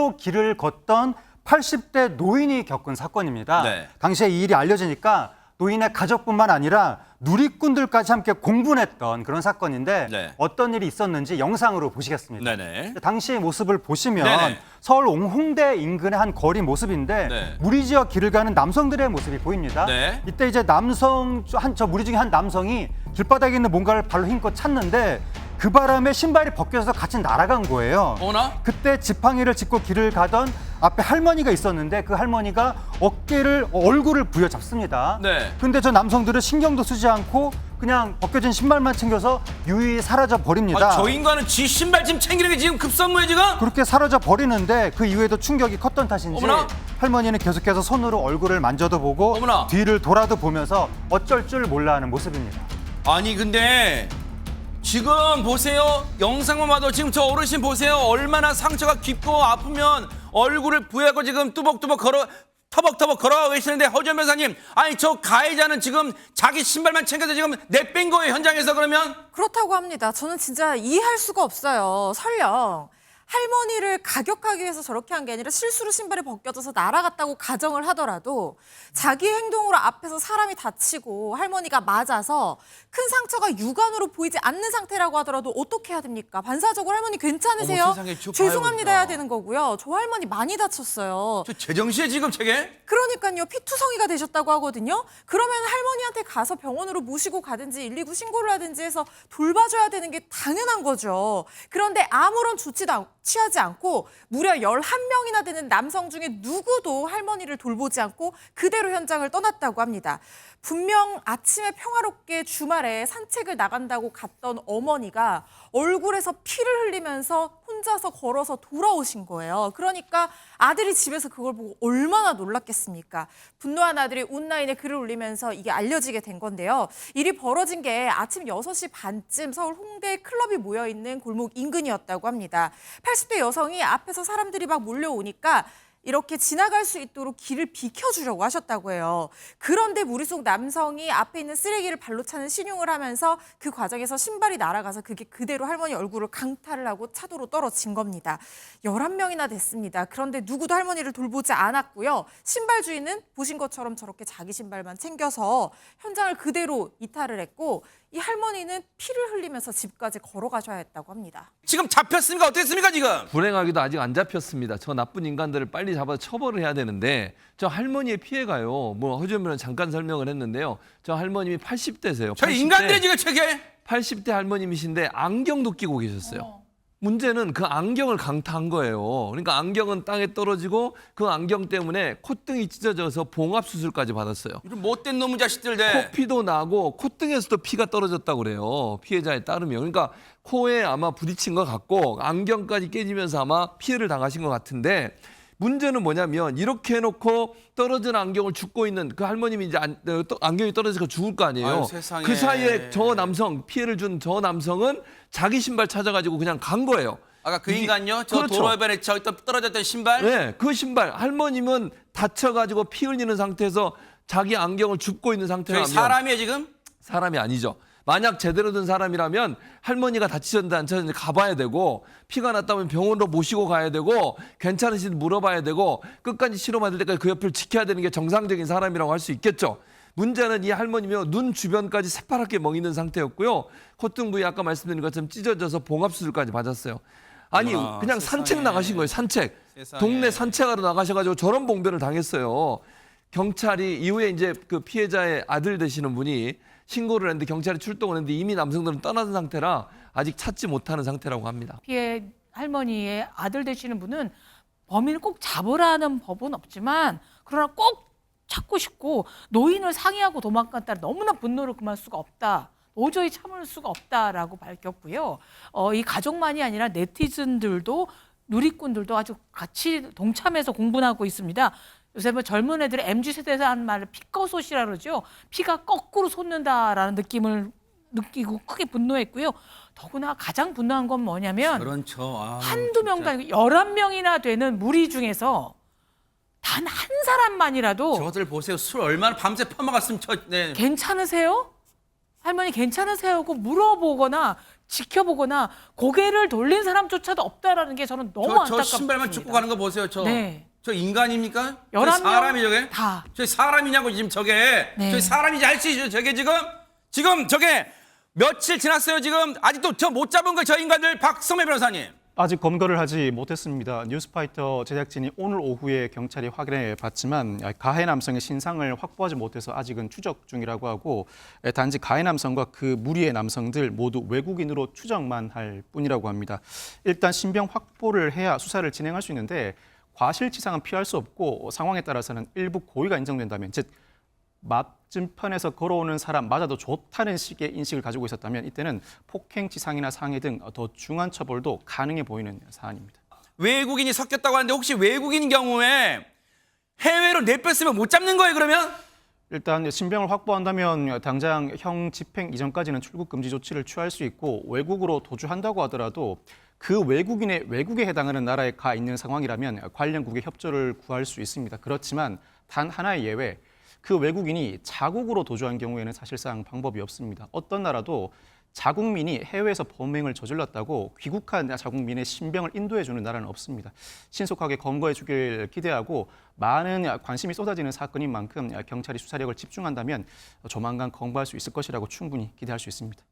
무리로 길을 걷던 80대 노인이 겪은 사건입니다. 네. 당시에 이 일이 알려지니까 노인의 가족뿐만 아니라 누리꾼들까지 함께 공분했던 그런 사건인데 네. 어떤 일이 있었는지 영상으로 보시겠습니다. 네네. 당시의 모습을 보시면 네네. 서울 홍대 인근의 한 거리 모습인데 네. 무리지어 길을 가는 남성들의 모습이 보입니다. 네. 이때 이제 저 무리 중에 한 남성이 길바닥에 있는 뭔가를 발로 힘껏 찾는데 그 바람에 신발이 벗겨져서 같이 날아간 거예요. 어머나? 그때 지팡이를 짚고 길을 가던 앞에 할머니가 있었는데 그 할머니가 얼굴을 부여잡습니다. 네. 근데 저 남성들은 신경도 쓰지 않고 그냥 벗겨진 신발만 챙겨서 유유히 사라져 버립니다. 저 인간은 지 신발 지금 챙기는 게 지금 급선무에 지금? 그렇게 사라져 버리는데 그 이후에도 충격이 컸던 탓인지 어머나. 할머니는 계속해서 손으로 얼굴을 만져도 보고 어머나. 뒤를 돌아도 보면서 어쩔 줄 몰라 하는 모습입니다. 아니 근데 지금 보세요. 영상만 봐도 지금 저 어르신 보세요. 얼마나 상처가 깊고 아프면 얼굴을 부여하고 지금 터벅터벅 걸어가고 계시는데 허지연 변호사님, 아니 저 가해자는 지금 자기 신발만 챙겨서 지금 내뺀 거예요, 현장에서. 그러면? 그렇다고 합니다. 저는 진짜 이해할 수가 없어요. 설령 할머니를 가격하기 위해서 저렇게 한 게 아니라 실수로 신발이 벗겨져서 날아갔다고 가정을 하더라도 자기 행동으로 앞에서 사람이 다치고 할머니가 맞아서 큰 상처가 육안으로 보이지 않는 상태라고 하더라도 어떻게 해야 됩니까? 반사적으로 할머니 괜찮으세요? 어머, 세상에, 저 죄송합니다 봐요, 해야 되는 거고요. 저 할머니 많이 다쳤어요. 저 제정신에 지금 저게? 그러니까요. 피투성이가 되셨다고 하거든요. 그러면 할머니한테 가서 병원으로 모시고 가든지 119 신고를 하든지 해서 돌봐줘야 되는 게 당연한 거죠. 그런데 아무런 조치도 취하지 않고 무려 11명이나 되는 남성 중에 누구도 할머니를 돌보지 않고 그대로 현장을 떠났다고 합니다. 분명 아침에 평화롭게 주말에 산책을 나간다고 갔던 어머니가 얼굴에서 피를 흘리면서 혼자서 걸어서 돌아오신 거예요. 그러니까 아들이 집에서 그걸 보고 얼마나 놀랐겠습니까? 분노한 아들이 온라인에 글을 올리면서 이게 알려지게 된 건데요. 일이 벌어진 게 아침 6시 반쯤 서울 홍대 클럽이 모여있는 골목 인근이었다고 합니다. 80대 여성이 앞에서 사람들이 막 몰려오니까 이렇게 지나갈 수 있도록 길을 비켜주려고 하셨다고 해요. 그런데 무리 속 남성이 앞에 있는 쓰레기를 발로 차는 신용을 하면서 그 과정에서 신발이 날아가서 그게 그대로 할머니 얼굴을 강탈을 하고 차도로 떨어진 겁니다. 11명이나 됐습니다. 그런데 누구도 할머니를 돌보지 않았고요. 신발 주인은 보신 것처럼 저렇게 자기 신발만 챙겨서 현장을 그대로 이탈을 했고 이 할머니는 피를 흘리면서 집까지 걸어가셔야 했다고 합니다. 지금 잡혔습니까? 어떻습니까 지금? 불행하게도 아직 안 잡혔습니다. 저 나쁜 인간들을 빨리 잡아서 처벌을 해야 되는데 저 할머니의 피해가요. 뭐 허지연 변호사는 잠깐 설명을 했는데요. 저 할머님이 80대세요. 저 인간들이 지금 저게? 80대 할머님이신데 안경도 끼고 계셨어요. 문제는 그 안경을 강타한 거예요. 그러니까 안경은 땅에 떨어지고 그 안경 때문에 콧등이 찢어져서 봉합 수술까지 받았어요. 이런 못된 놈의 자식들. 네. 코피도 나고 콧등에서도 피가 떨어졌다고 그래요. 피해자에 따르면. 그러니까 코에 아마 부딪힌 것 같고 안경까지 깨지면서 아마 피해를 당하신 것 같은데 문제는 뭐냐면 이렇게 해놓고 떨어진 안경을 줍고 있는 그 할머님이 이제 안경이 떨어져서 죽을 거 아니에요. 아유, 세상에. 그 사이에 저 남성, 피해를 준 저 남성은 자기 신발 찾아가지고 그냥 간 거예요. 아까 그 인간요? 저 그렇죠. 도로변에 저 떨어졌던 신발? 네, 그 신발. 할머님은 다쳐가지고 피 흘리는 상태에서 자기 안경을 줍고 있는 저희 상태라면 사람이에요 지금? 사람이 아니죠. 만약 제대로 된 사람이라면 할머니가 다치셨는지 안 다치셨는지 가봐야 되고 피가 났다면 병원으로 모시고 가야 되고 괜찮으신지 물어봐야 되고 끝까지 치료받을 때까지 그 옆을 지켜야 되는 게 정상적인 사람이라고 할 수 있겠죠. 문제는 이 할머니며 눈 주변까지 새파랗게 멍있는 상태였고요. 콧등 부위 아까 말씀드린 것처럼 찢어져서 봉합수술까지 받았어요. 아니 어머나, 그냥 세상에. 산책 나가신 거예요. 산책. 세상에. 동네 산책하러 나가셔가지고 저런 봉변을 당했어요. 경찰이 이후에 이제 그 피해자의 아들 되시는 분이 신고를 했는데 경찰이 출동을 했는데 이미 남성들은 떠나는 상태라 아직 찾지 못하는 상태라고 합니다. 피해 할머니의 아들 되시는 분은 범인을 꼭 잡으라는 법은 없지만 그러나 꼭 찾고 싶고 노인을 상의하고 도망갔다 너무나 분노를 금할 수가 없다. 도저히 참을 수가 없다라고 밝혔고요. 이 가족만이 아니라 네티즌들도 누리꾼들도 아주 같이 동참해서 공분하고 있습니다. 요새 뭐 젊은 애들이 MZ세대에서 하는 말을 피꺼솥이라 그러죠. 피가 거꾸로 솟는다라는 느낌을 느끼고 크게 분노했고요. 더구나 가장 분노한 건 뭐냐면 그렇죠. 한두 명도 아니고 11명이나 되는 무리 중에서 단 한 사람만이라도 저들 보세요. 술 얼마나 밤새 퍼먹었으면 네. 괜찮으세요? 할머니 괜찮으세요? 하고 물어보거나 지켜보거나 고개를 돌린 사람조차도 없다라는 게 저는 너무 저 안타깝습니다. 신발만 쭉 가는 거 보세요. 네. 저 인간입니까? 11명 저 사람이 저게? 다. 저 사람이냐고 지금 저게? 네. 저 사람인지 알 수 있어요. 저게 지금 저게 며칠 지났어요. 지금 아직도 저 못 잡은 거 저 인간들. 박성매 변호사님. 아직 검거를 하지 못했습니다. 뉴스파이터 제작진이 오늘 오후에 경찰이 확인해 봤지만 가해 남성의 신상을 확보하지 못해서 아직은 추적 중이라고 하고 단지 가해 남성과 그 무리의 남성들 모두 외국인으로 추정만 할 뿐이라고 합니다. 일단 신병 확보를 해야 수사를 진행할 수 있는데 과실치상은 피할 수 없고 상황에 따라서는 일부 고의가 인정된다면 즉 맞은편에서 걸어오는 사람마저도 좋다는 식의 인식을 가지고 있었다면 이때는 폭행치상이나 상해 등 더 중한 처벌도 가능해 보이는 사안입니다. 외국인이 섞였다고 하는데 혹시 외국인인 경우에 해외로 내뺐으면 못 잡는 거예요, 그러면? 일단 신병을 확보한다면 당장 형 집행 이전까지는 출국 금지 조치를 취할 수 있고 외국으로 도주한다고 하더라도 그 외국인의 외국에 해당하는 나라에 가 있는 상황이라면 관련국의 협조를 구할 수 있습니다. 그렇지만 단 하나의 예외, 그 외국인이 자국으로 도주한 경우에는 사실상 방법이 없습니다. 어떤 나라도 자국민이 해외에서 범행을 저질렀다고 귀국한 자국민의 신병을 인도해주는 나라는 없습니다. 신속하게 검거해 주길 기대하고 많은 관심이 쏟아지는 사건인 만큼 경찰이 수사력을 집중한다면 조만간 검거할 수 있을 것이라고 충분히 기대할 수 있습니다.